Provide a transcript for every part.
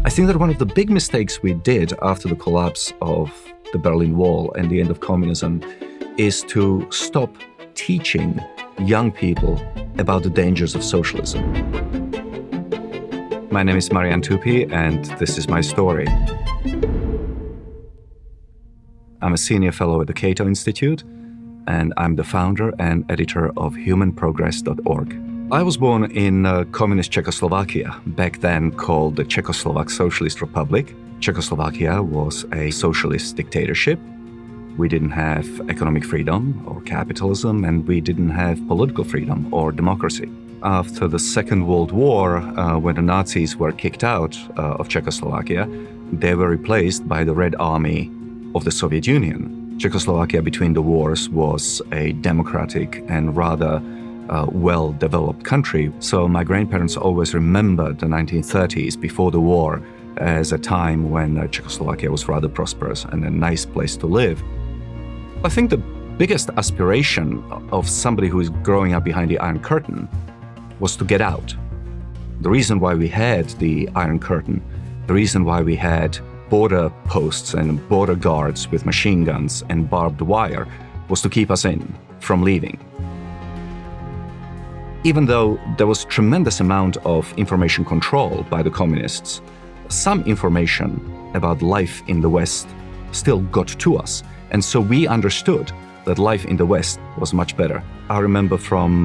I think that one of the big mistakes we did after the collapse of the Berlin Wall and the end of communism is to stop teaching young people about the dangers of socialism. My name is Marian Tupy, and this is my story. I'm a senior fellow at the Cato Institute, and I'm the founder and editor of humanprogress.org. I was born in communist Czechoslovakia, back then called the Czechoslovak Socialist Republic. Czechoslovakia was a socialist dictatorship. We didn't have economic freedom or capitalism, and we didn't have political freedom or democracy. After the Second World War, when the Nazis were kicked out of Czechoslovakia, they were replaced by the Red Army of the Soviet Union. Czechoslovakia between the wars was a democratic and rather well-developed country. So my grandparents always remembered the 1930s before the war as a time when Czechoslovakia was rather prosperous and a nice place to live. I think the biggest aspiration of somebody who is growing up behind the Iron Curtain was to get out. The reason why we had the Iron Curtain, the reason why we had border posts and border guards with machine guns and barbed wire was to keep us in from leaving. Even though there was tremendous amount of information control by the communists, some information about life in the West still got to us. And so we understood that life in the West was much better. I remember from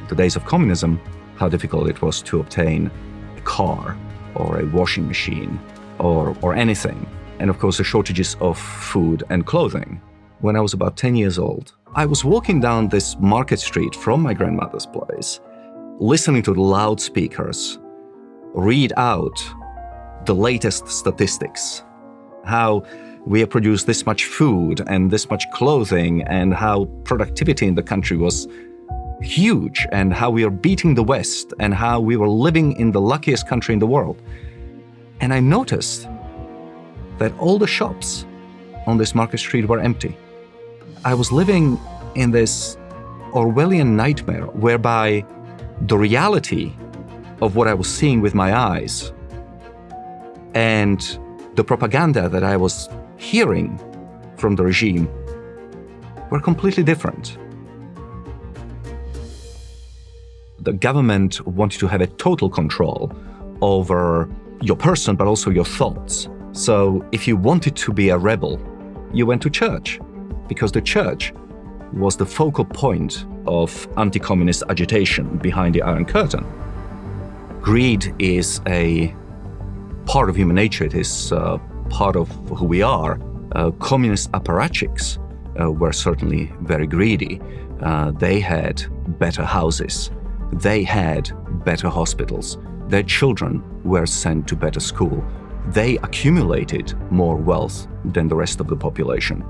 the days of communism how difficult it was to obtain a car or a washing machine or anything. And of course the shortages of food and clothing. When I was about 10 years old, I was walking down this market street from my grandmother's place, listening to the loudspeakers read out the latest statistics, how we have produced this much food and this much clothing, and how productivity in the country was huge, and how we are beating the West, and how we were living in the luckiest country in the world. And I noticed that all the shops on this market street were empty. I was living in this Orwellian nightmare whereby the reality of what I was seeing with my eyes and the propaganda that I was hearing from the regime were completely different. The government wanted to have a total control over your person, but also your thoughts. So if you wanted to be a rebel, you went to church, because the church was the focal point of anti-communist agitation behind the Iron Curtain. Greed is a part of human nature. It is part of who we are. Communist apparatchiks were certainly very greedy. They had better houses. They had better hospitals. Their children were sent to better school. They accumulated more wealth than the rest of the population.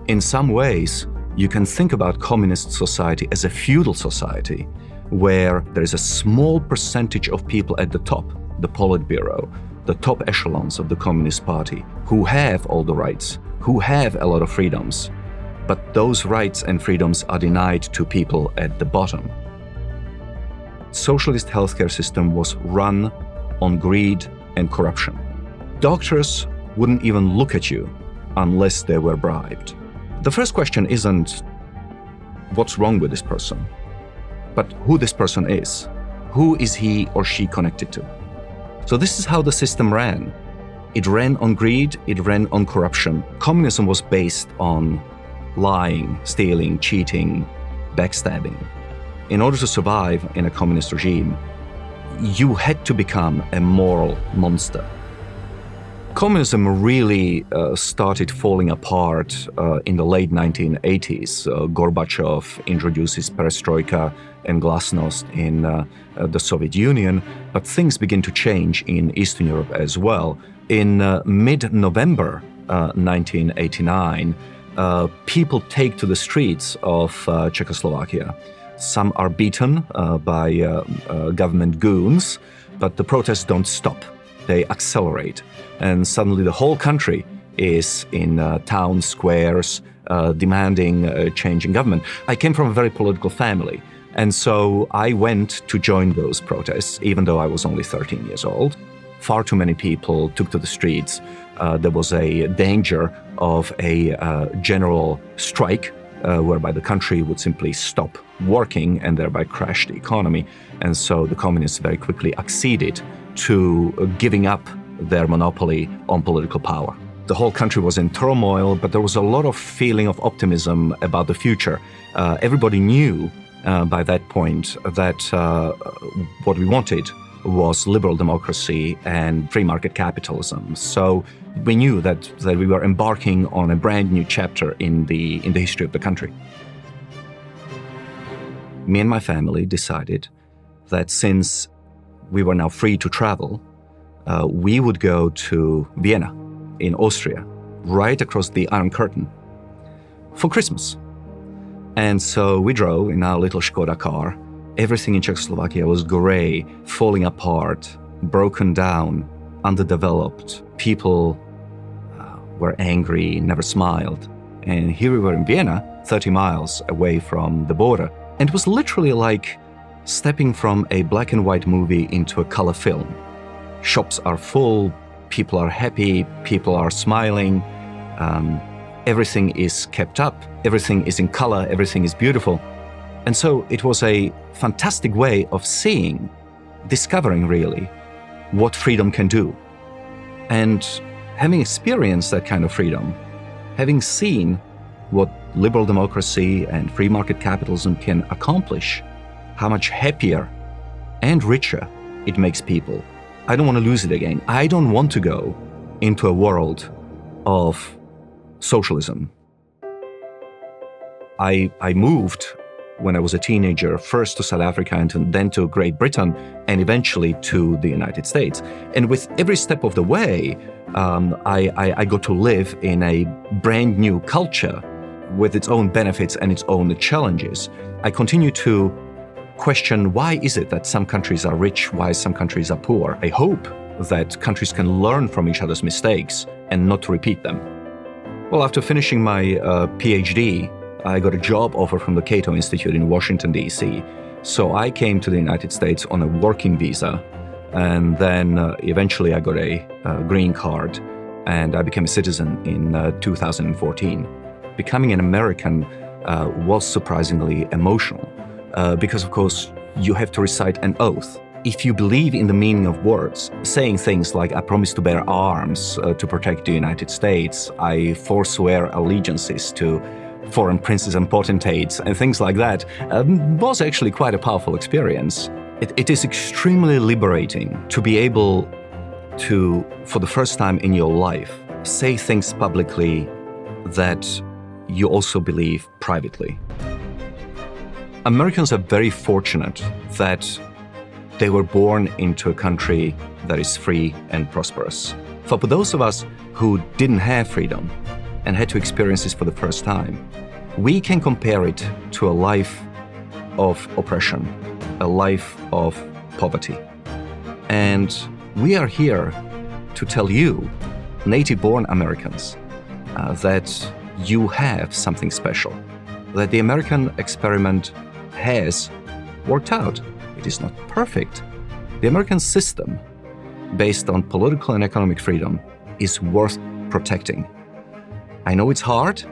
In some ways, you can think about communist society as a feudal society, where there is a small percentage of people at the top, the Politburo, the top echelons of the Communist Party, who have all the rights, who have a lot of freedoms, but those rights and freedoms are denied to people at the bottom. Socialist healthcare system was run on greed and corruption. Doctors wouldn't even look at you unless they were bribed. The first question isn't what's wrong with this person, but who this person is. Who is he or she connected to? So this is how the system ran. It ran on greed, it ran on corruption. Communism was based on lying, stealing, cheating, backstabbing. In order to survive in a communist regime, you had to become a moral monster. Communism really started falling apart in the late 1980s. Gorbachev introduces perestroika and glasnost in the Soviet Union, but things begin to change in Eastern Europe as well. In mid-November 1989, people take to the streets of Czechoslovakia. Some are beaten by government goons, but the protests don't stop. They accelerate. And suddenly the whole country is in town squares demanding a change in government. I came from a very political family, and so I went to join those protests, even though I was only 13 years old. far too many people took to the streets. There was a danger of a general strike, whereby the country would simply stop working and thereby crash the economy. And so the communists very quickly acceded to giving up their monopoly on political power. The whole country was in turmoil, but there was a lot of feeling of optimism about the future. Everybody knew by that point that what we wanted was liberal democracy and free market capitalism. So we knew that we were embarking on a brand new chapter in the history of the country. Me and my family decided that since we were now free to travel, we would go to Vienna in Austria, right across the Iron Curtain, for Christmas. And so we drove in our little Škoda car. Everything in Czechoslovakia was gray, falling apart, broken down, underdeveloped. People were angry, never smiled. And here we were in Vienna, 30 miles away from the border. And it was literally like stepping from a black and white movie into a color film. Shops are full, people are happy, people are smiling, everything is kept up, everything is in color, everything is beautiful. And so it was a fantastic way of seeing, discovering really, what freedom can do. And having experienced that kind of freedom, having seen what liberal democracy and free market capitalism can accomplish, how much happier and richer it makes people, I don't want to lose it again. I don't want to go into a world of socialism. I moved when I was a teenager, first to South Africa and then to Great Britain, and eventually to the United States. And with every step of the way, I got to live in a brand new culture with its own benefits and its own challenges. I continue to question, why is it that some countries are rich, why some countries are poor? I hope that countries can learn from each other's mistakes and not to repeat them. Well, after finishing my PhD, I got a job offer from the Cato Institute in Washington, D.C. So I came to the United States on a working visa, and then eventually I got a green card, and I became a citizen in 2014. Becoming an American was surprisingly emotional, because of course you have to recite an oath. If you believe in the meaning of words, saying things like, I promise to bear arms to protect the United States, I forswear allegiances to foreign princes and potentates, and things like that, was actually quite a powerful experience. It is extremely liberating to be able to, for the first time in your life, say things publicly that you also believe privately. Americans are very fortunate that they were born into a country that is free and prosperous. For those of us who didn't have freedom and had to experience this for the first time, we can compare it to a life of oppression, a life of poverty. And we are here to tell you, native-born Americans, that you have something special, that the American experiment has worked out. It is not perfect. The American system, based on political and economic freedom, is worth protecting. I know it's hard.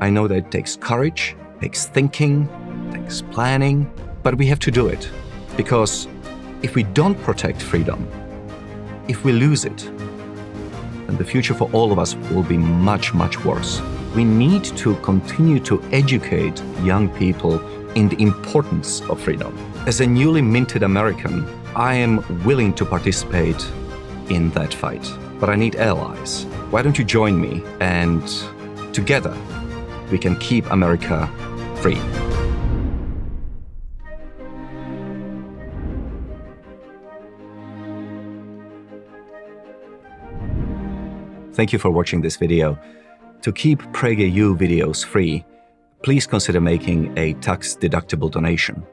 I know that it takes courage, takes thinking, takes planning, but we have to do it. Because if we don't protect freedom, if we lose it, then the future for all of us will be much, much worse. We need to continue to educate young people in the importance of freedom. As a newly minted American, I am willing to participate in that fight, but I need allies. Why don't you join me, and together we can keep America free. Thank you for watching this video. To keep PragerU videos free, please consider making a tax-deductible donation.